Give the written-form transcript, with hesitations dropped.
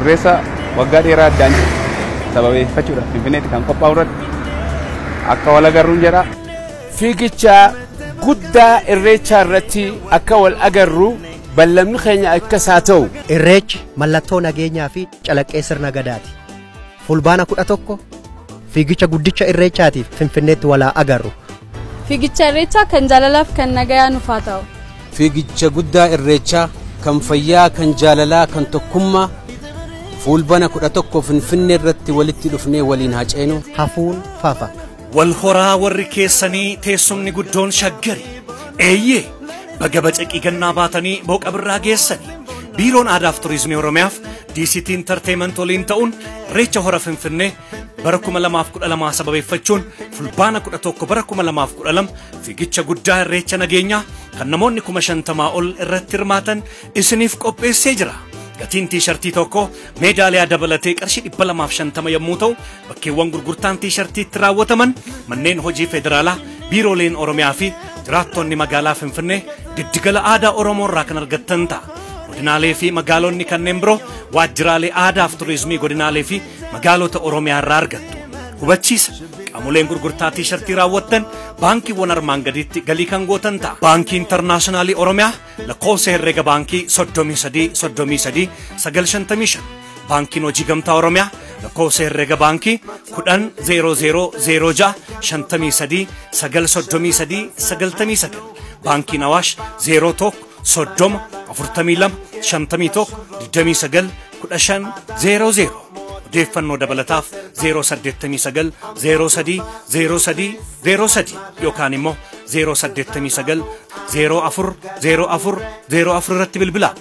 irreessa waggaa dheeraa addaan sababeeffachuudhaaf Finfinneetti kan qophaa'u irratti akka wal agarruun jedha. Fiigicha guddaa irreechaa irratti akka wal agarru bal'amni keenya akka isaa ta'u. Irreechi mallattoo nageenyaa fi calaqqee sirna gadaati. Fulbaana 11 fiigicha guddicha irreechaatiif Finfinneetti walaa agarru. Fiigicha irreechaa kan jaalalaaf kan nagayaa nuuf haa ta'u. Fiigicha guddaa irreechaa kan fayyaa kan jaalalaa kan tokkummaa fulbaana 11 Finfinnee irratti walitti dhufnee waliin haa ceenu. Hafuun faafa. Wal horaa warri keessanii teessumni guddoon shaggari. Eeyyee baga bacaqii gannaa baatanii booqa birraa geessanii. Biiroon Aadaaf Turizimii Oromiyaaf DCT Entertainment waliin ta'uun irreecha hora Finfinnee bara 2012 sababeeffachuun fulbaana 11 bara 2012 fiigicha guddaa irreecha nageenyaa kan namoonni 50,000 ol irratti hirmaatan isiniif qopheessee jira. Gatiin tiishartii tokko meedaaliyaa dabalatee qarshii 250 yommuu ta'u bakkeewwan gurgurtaan tiishartiitti raawwataman manneen hojii federaalaa, biirooleen Oromiyaa fi jiraattonni magaalaa Finfinnee giddugala aadaa Oromoo irraa kan argattan ta'a. Godinaalee fi magaalonni kanneen biroo waajjiraalee aadaaf turizimii godinaalee fi magaalota Oromiyaa irraa argattu. Hubachiisa qaamoleen gurgurtaa tiishartii raawwattan baankiiwwan armaan gadiitti galii kan gootan ta'a. Baankii Intarnaashinaali Oromiyaa lakkoofsa herreega baankii 33 955. Baankiin Hojii Gamtaa Oromiyaa lakkoofsa herreega baankii 100006 53 933 99. Baankiin Awaash 01 30 42 51 29 15 00. Odeeffannoo dabalaataaf 089 03 03 03 yookaan immoo 089 04 04 04 irratti bilbilaa.